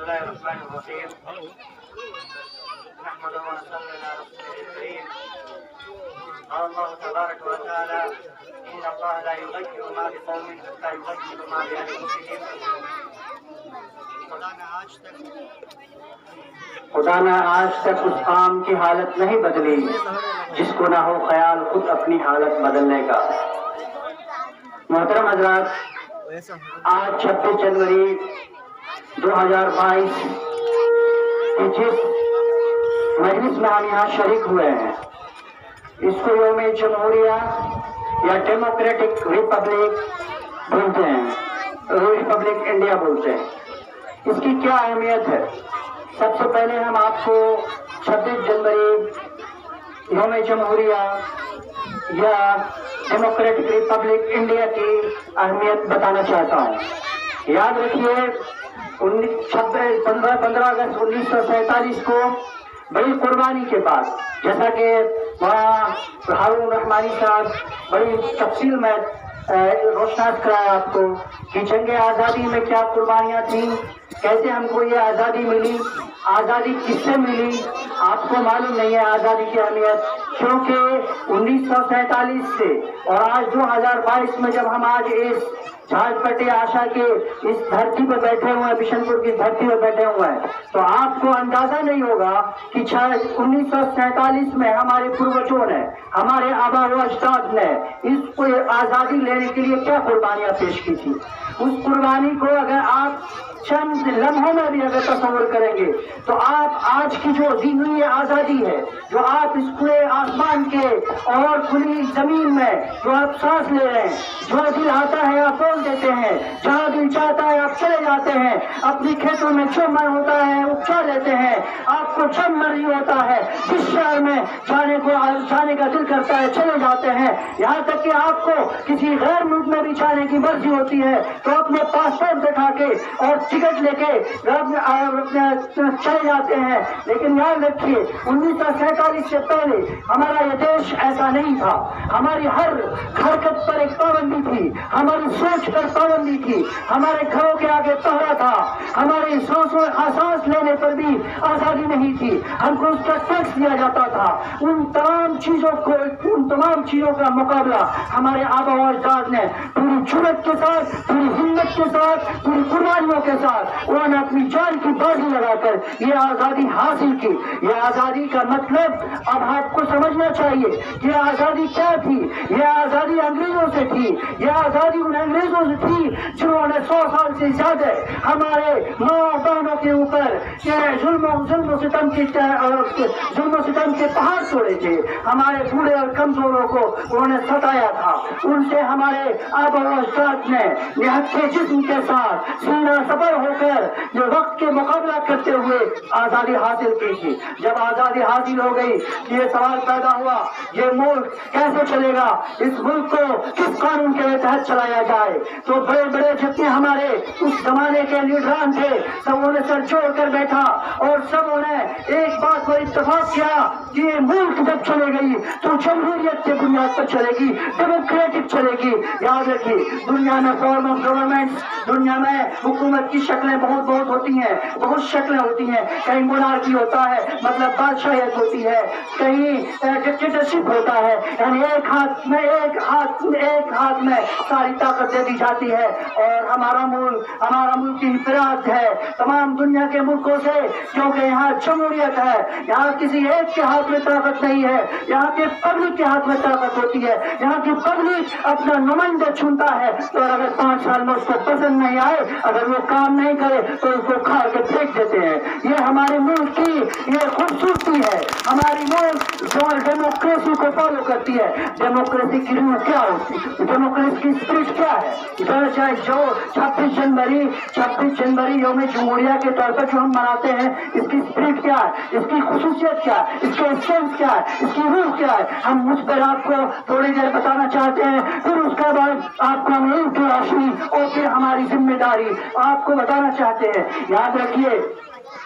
الله الرحمن الرحيم. نحمد ونصلي على رسوله الكريم. قال الله تبارك وتعالى: إن الله لا يغير ما بقوم حتى يغيروا ما بأنفسهم. خدا نے آج تک اس قوم کی حالت نہیں بدلی جس کو نہ ہو خیال خود اپنی حالت بدلنے کا۔ محترم حضرات، آج 26 جنوری 2022 کی جس مجلس میں ہم یہاں شریک ہوئے ہیں، اس کو یوم جمہوریہ یا ڈیموکریٹک ریپبلک بولتے ہیں، ریپبلک انڈیا بولتے ہیں۔ اس کی کیا اہمیت ہے؟ سب سے پہلے ہم آپ کو 26 جنوری یوم جمہوریہ یا ڈیموکریٹک ریپبلک انڈیا کی اہمیت بتانا چاہتا ہوں۔ یاد رکھیے 15 اگست 1947 کو بڑی قربانی کے بعد، جیسا کہ وہاں ہارون رحمانی صاحب بڑی تفصیل میں روشناس کرایا آپ کو کہ جنگ آزادی میں کیا قربانیاں تھیں، کیسے ہم کو یہ آزادی ملی، آزادی کس سے ملی۔ آپ کو معلوم نہیں ہے آزادی کی اہمیت، کیونکہ 1947 سے اور آج 2022 میں جب ہم آج اس جھاج پٹی آشا کے اس دھرتی پہ بیٹھے ہوئے ہیں، بشن پور کی دھرتی پہ بیٹھے ہوئے ہیں، تو آپ کو اندازہ نہیں ہوگا کہ 1947 میں ہمارے پروجوں نے، ہمارے آبا و اجداد نے اس کو آزادی لینے کے لیے کیا قربانیاں پیش کی تھی۔ اس قربانی کو اگر آپ چند لمحوں میں بھی اگر تصور کریں گے تو آپ آج کی جو دی ہوئی آزادی ہے، جو آپ اس کھلے آسمان کے اور کھلی زمین میں جو آپ سانس لے رہے ہیں، جو دل آتا ہے آپ بول دیتے ہیں، جہاں دل چاہتا ہے آپ چلے جاتے ہیں، اپنی کھیتوں میں جو من ہوتا ہے اگا لیتے ہیں، آپ کو جب مرضی ہوتا ہے جس شہر میں جانے کا دل کرتا ہے چلے جاتے ہیں، یہاں تک کہ آپ کو کسی غیر ملک میں بھی جانے کی مرضی ہوتی ہے تو اپنے پاسپورٹ دکھا کے اور ٹکٹ لے کے چلے جاتے ہیں۔ لیکن یاد رکھیے 1947 سے پہلے ہمارا یہ دیش ایسا نہیں تھا۔ ہماری ہر حرکت پر ایک پابندی تھی، ہماری سوچ پر پابندی تھی، ہمارے گھروں کے آگے پہرا تھا، ہماری سانس لینے پر بھی آزادی نہیں تھی، ہم کو اس کا ٹیکس دیا جاتا تھا۔ ان تمام چیزوں کا مقابلہ ہمارے آبا و اجداد نے پوری جرأت کے ساتھ، پوری ہمت کے ساتھ، پوری قربانیوں کے ساتھ انہوں نے اپنی جان کی بازی لگا کر یہ آزادی حاصل کی۔ یہ آزادی کا مطلب اب آپ کو سمجھنا چاہیے کہ آزادی کیا تھی۔ یہ آزادی انگریزوں سے تھی، یہ آزادی ان انگریزوں سے تھی جنہوں نے 100 سال سے زیادہ ہمارے ماں بہنوں کے اوپر ظلم و ستم کے پہاڑ توڑے تھے، ہمارے بوڑھے اور کمزوروں کو انہوں نے ستایا تھا۔ ان سے ہمارے آبا و اجداد نے نہاد جسم کے ساتھ سینہ سپر ہو کر جو وقت کے مقابلہ کرتے ہوئے آزادی حاصل کی تھی۔ جب آزادی حاصل ہو گئی یہ سوال پیدا ہوا یہ ملک کیسے چلے گا، اس ملک کو کس قانون کے تحت چلایا جائے۔ تو بڑے بڑے جتنے ہمارے اس زمانے کے لیڈران تھے سبوں نے سر جوڑ کر بیٹھا اور سبوں نے ایک بات پر اتفاق کیا کہ یہ ملک جب چلے گئی تو جمہوریت کی بنیاد پر چلے گی، ڈیموکریٹک چلے گی۔ یاد رکھیے دنیا میں فارم آف گورنمنٹ، دنیا میں حکومت کی شکلیں بہت ہوتی ہیں، بہت شکلیں ہوتی ہیں۔ کہیں مونارکی ہوتا ہے مطلب بادشاہیت ہوتی ہے، کہیں ڈکٹیٹرشپ ہوتا ہے، یعنی ایک ہاتھ میں ساری طاقت دے دی جاتی ہے۔ اور ہمارا ملک انفراد ہے تمام دنیا کے ملکوں سے، کیونکہ یہاں جمہوریت ہے، یہاں کسی ایک کے ہاتھ میں طاقت نہیں ہے، یہاں کے پبلک کے ہاتھ میں طاقت ہوتی ہے، یہاں کی پبلک اپنا نمائندہ چنتا ہے۔ تو اگر 5 سال میں اس کو پسند نہیں آئے، اگر وہ کام نہیں کرے تو اس کو کھا کے پھینک دیتے ہیں۔ یہ ہمارے ملک کی یہ خوبصورتی ہے، ہماری ملک جو ڈیموکریسی کو فالو کرتی ہے۔ ڈیموکریسی کی روح کیا ہوتی ہے، ڈیموکریسی کی اسپرٹ کیا ہے؟ جو 26 جنوری یوم جمہوریہ کے طور پر جو ہم مناتے ہیں اس کی اسپرٹ کیا ہے، اس کی خصوصیت کیا ہے، اس کے ایسنس کیا ہے، اس کی روح کیا ہے، ہم اس پر آپ کو تھوڑی دیر بتانا چاہتے ہیں، پھر اس کے بعد آپ کو ہم علم کی روشنی اور پھر ہماری ذمہ داری آپ کو بتانا چاہتے ہیں۔ یاد رکھیے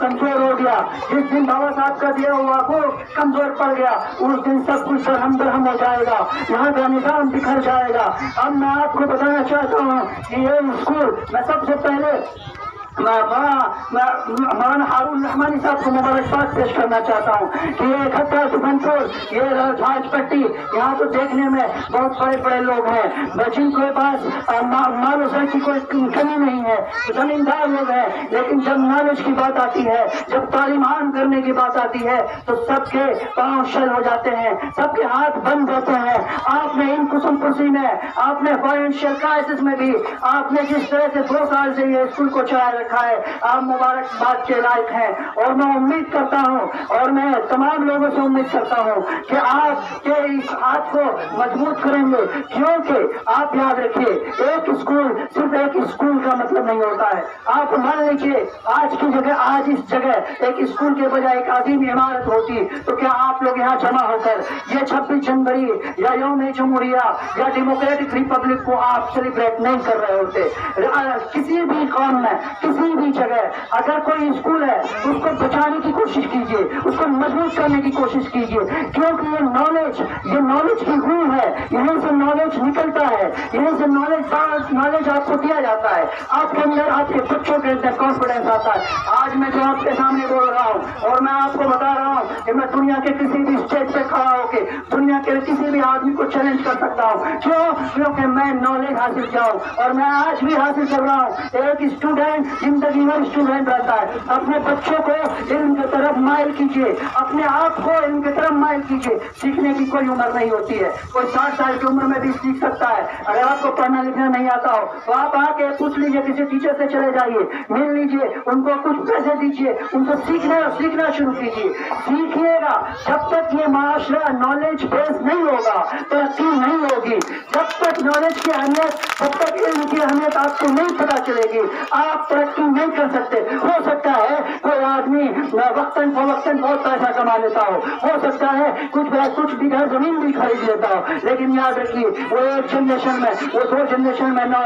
کمزور ہو گیا. جس دن بابا صاحب کا دیا ہوا ووٹ کمزور پڑ گیا اس دن سب کچھ درہم برہم ہو جائے گا, یہاں کا نظام بکھر جائے گا. اب میں آپ کو بتانا چاہتا ہوں کہ یہ اسکول میں سب سے پہلے مولانا ہارون رحمانی صاحب کو مبارکباد پیش کرنا چاہتا ہوں کہ یہ کھٹا سبھنپور, یہ راج پٹی, یہاں تو دیکھنے میں بہت بڑے بڑے لوگ ہیں جن کے پاس مال و زر کی کوئی کمی نہیں ہے, زمیندار لوگ ہیں, لیکن جب نالج کی بات آتی ہے, جب تعلیم عام کرنے کی بات آتی ہے تو سب کے پاؤں شل ہو جاتے ہیں, سب کے ہاتھ بند ہوتے ہیں. آپ نے ان قسم پرسی میں, آپ نے فائنینشیل کرائسس میں بھی آپ نے جس طرح سے 2 سال سے یہ اسکول کو چلا رکھا ہے, آپ مبارکباد کے لائق ہیں. اور میں امید کرتا ہوں اور میں تمام لوگوں سے امید کرتا ہوں کہ آپ کے اس ہاتھ کو مضبوط کریں گے, کیونکہ آپ یاد رکھیے ایک اسکول صرف ایک اسکول کا مطلب نہیں ہوتا ہے. آپ مان لیجیے آج کی جگہ, آج اس جگہ ایک اسکول کے بجائے ایک عظیم عمارت ہوتی تو کیا آپ لوگ یہاں جمع ہو کر یہ 26 جنوری یا یوم جمہوریہ یا ڈیموکریٹک ریپبلک کو آپ سیلیبریٹ نہیں کر رہے ہوتے. کسی بھی قوم میں کسی بھی جگہ اگر کوئی اسکول ہے اس کو بچانے کی کوشش کیجیے, اس کو مضبوط کرنے کی کوشش کیجیے, کیونکہ یہ نالج کی روح ہے, یہیں سے نالج نکلتا ہے, یہیں سے نالج آپ کو دیا جاتا ہے, آپ کے اندر آپ کے بچوں کے اندر کانفیڈینس آتا ہے. آج میں جو آپ کے سامنے بول رہا ہوں اور میں آپ کو بتا رہا ہوں کہ میں دنیا کے کسی بھی اسٹیج پہ کھڑا ہو کے دنیا کے کسی بھی آدمی کو چیلنج کر سکتا ہوں. کیونکہ میں نالج حاصل کیا ہوں اور میں آج بھی حاصل کر رہا ہوں. ایک اسٹوڈنٹ زندگی میں اسٹوڈنٹ رہتا ہے. اپنے بچوں کو علم کی طرف مائل کیجیے, اپنے آپ کو علم کی طرف مائل کیجیے. سیکھنے کی کوئی عمر نہیں ہوتی ہے, کوئی 60 سال کی عمر میں بھی سیکھ سکتا ہے. اگر آپ کو پڑھنا لکھنا نہیں آتا ہو تو آپ آ کے پوچھ لیجیے, کسی ٹیچر سے چلے جائیے, مل لیجیے, ان کو کچھ پیسے دیجیے, ان سے سیکھنا شروع کیجیے. سیکھیے گا. جب تک یہ معاشرہ نالج بیس نہیں ہوگا ترقی نہیں ہوگی. جب تک نالج کی اہمیت, جب تک علم کی اہمیت آپ کو نہیں پتا چلے گی آپ ترقی نہیں کر سکتے. ہو سکتا ہے کوئی آدمی وقتاً فوقتاً بہت پیسہ کما لیتا ہو سکتا ہے کچھ بیگھہ زمین بھی خرید لیتا ہو, لیکن یاد رکھیے وہ ایک جنریشن میں, وہ 2 جنریشن میں نہ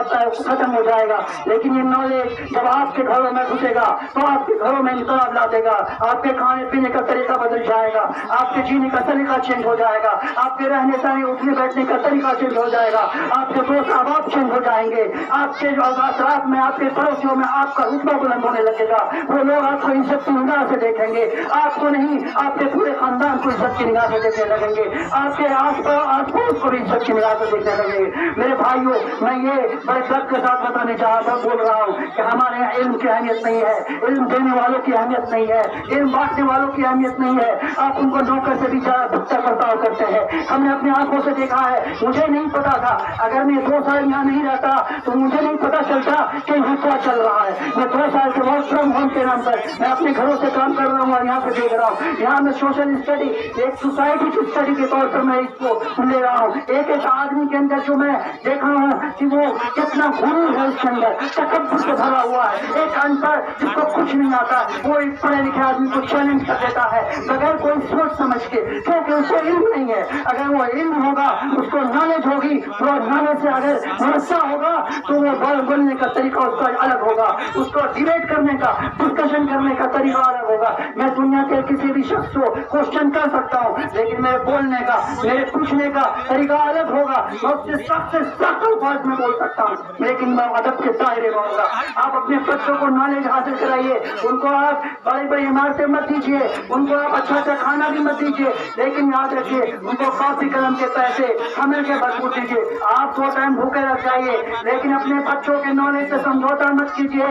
ختم ہو جائے گا. لیکن یہ نالج جب آپ کے گھروں میں گھسے گا تو آپ کے گھروں میں انقلاب لا دے گا. آپ کے کھانے پینے کا طریقہ بدل جائے گا, آپ کے جینے کا طریقہ چینج ہو جائے گا, آپ کے رہنے سہنے اٹھنے بیٹھنے کا طریقہ چینج ہو جائے گا, آپ کے دوست احباب چینج ہو جائیں گے, آپ کے جو اثرات میں, آپ کے پڑوسیوں میں آپ کا رتبہ بلند ہونے لگے گا. وہ لوگ آپ کو عزت کی نگاہ سے دیکھیں گے, آپ کو نہیں آپ کے پورے خاندان کو عزت کی نگاہ سے دیکھنے لگیں گے, آپ کے آس پڑوس کو بھی عزت کی نگاہ سے دیکھنے لگیں گے. میرے بھائیوں, میں یہ بڑے درد کے ساتھ بتانے بول رہا ہوں کہ ہمارے یہاں علم کی اہمیت نہیں ہے, علم دینے والوں کی اہمیت نہیں ہے, علم بانٹنے والوں کی اہمیت نہیں ہے. آپ ان کو نوکر سے بھی زیادہ بدتر برتاؤ کرتے ہیں. ہم نے اپنی آنکھوں سے دیکھا ہے. مجھے نہیں پتا تھا, اگر میں 2 سال یہاں نہیں رہتا تو مجھے نہیں پتا چلتا کہ یہاں کیا چل رہا ہے. میں 2 سال سے ورک فرام ہوم کے نام پر میں اپنے گھروں سے کام کر رہا ہوں اور یہاں پہ دیکھ رہا ہوں. یہاں میں سوشل اسٹڈی, ایک سوسائٹی کی اسٹڈی کے طور پر میں اس کو لے رہا ہوں. ایک آدمی کے اندر جو میں دیکھا ہوں کہ وہ کتنا غرور ہے, اس کے اندر تکبر سے بھرا ہوا ہے. ایک ان پڑھ جس کو کچھ نہیں آتا وہ ایک پڑھے لکھے آدمی کو چیلنج کر دیتا ہے بغیر کوئی سوچ سمجھ کے, کیونکہ اسے علم نہیں ہے. اگر وہ علم ہوگا, اس کو نالج ہوگی, وہ نالج سے اگر مرسہ ہوگا تو وہ بولنے کا طریقہ اس کا الگ ہوگا, اس کو ڈیبیٹ کرنے کا, ڈسکشن کرنے کا طریقہ الگ ہوگا. میں دنیا کے کسی بھی شخص کو کوشچن کر سکتا ہوں, لیکن میرے بولنے کا, میرے پوچھنے کا طریقہ الگ ہوگا. میں اس سے سخت الفاظ میں بول سکتا ہوں, لیکن میں ادب کے دائرے میں ہوگا. آپ اپنے بچوں کو نالج حاصل کرائیے, ان کو آپ بڑی بڑی عمارتیں مت دیجیے, ان کو آپ اچھا کھانا بھی مت دیجیے, لیکن یاد رکھیے ان کو کاپی قلم کے پیسے ہمیں کے بھرپور دیجیے. آپ 2 ٹائم بھوکے رکھ جائیے, لیکن اپنے بچوں کے نالج سے سمجھوتا مت کیجیے.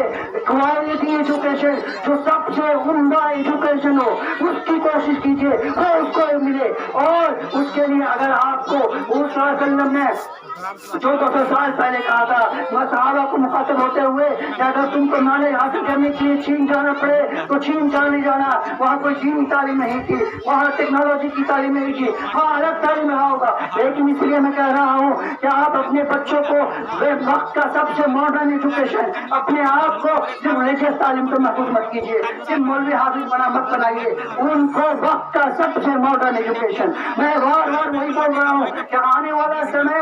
کوالٹی ایجوکیشن, جو سب سے عمدہ ایجوکیشن ہو, اس کی کوشش کیجیے وہ اس کو ملے. اور اس کے لیے اگر آپ کو اس صلی اللہ علیہ وسلم نے جو 200 سال پہلے کہا تھا, میں صحابہ کو مخاطب ہوتے ہوئے کہ اگر تم کو نالج حاصل کرنے کے لیے چین جانا پڑے تو چین جانے جانا, وہاں کوئی چینی تعلیم نہیں تھی, وہاں ٹیکنالوجی کی تعلیم نہیں تھی, وہاں الگ تعلیم رہا ہوگا. لیکن اس لیے میں کہہ رہا ہوں کہ آپ اپنے بچوں کو وقت کا سب سے ماڈرن ایجوکیشن, اپنے آپ کو صرف ریلیجیس تعلیم تو محفوظ مت کیجیے, صرف مولوی حافظ مت بنائیے, ان کو وقت کا سب سے ماڈرن ایجوکیشن. میں بار بار وہی بول رہا ہوں کہ آنے والا سمے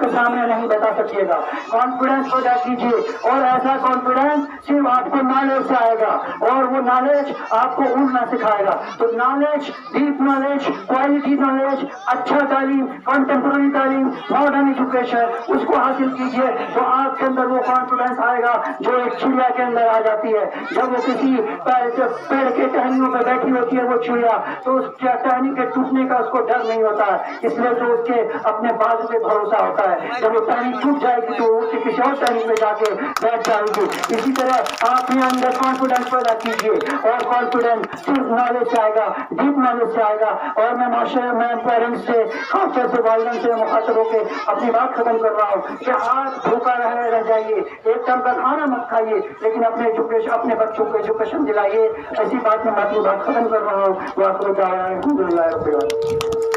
آپ کے سامنے نہیں بتا سکیے گا. کانفیڈینس پیدا کیجیے, اور ایسا کانفیڈینس صرف آپ کو نالج سے آئے گا, اور وہ نالج آپ کو اڑنا سکھائے گا. تو knowledge, deep knowledge, quality knowledge, اچھا تعلیم, کنٹمپرری تعلیم, ماڈرن ایجوکیشن, اس کو حاصل کیجیے تو آپ کے اندر وہ کانفیڈینس آئے گا جو ایک چڑیا کے اندر آ جاتی ہے. جب وہ کسی پیڑ کے ٹہنیوں پہ بیٹھی ہوتی ہے وہ چڑیا, تو اس کے ٹہنی کے ٹوٹنے کا اس کو ڈر نہیں ہوتا ہے, اس لیے تو اس کے اپنے بازو پہ بھروسہ ہوتا ہے. جب وہ ٹہنی ٹوٹ جائے گی تو وہ کسی اور ٹہنی پہ جا کے بیٹھ جائے گی. اسی طرح آپ اپنے اندر کانفیڈینس پیدا کیجیے, اور کانفیڈینس صرف نالج سے آئے گا, ڈیپ نالج سے آئے گا. اور میں معاشرے میں پیرنٹس سے, خاص طور سے والدین سے مخاطب ہو کے اپنی بات ختم کر رہا ہوں کہ آپ بھوکا رہ جائیے, ایک ٹائم کا کھانا مت کھائیے, لیکن اپنے بچوں کو ایجوکیشن دلائیے. ایسی بات میں اپنی بات ختم کر رہا ہوں. الحمد للہ.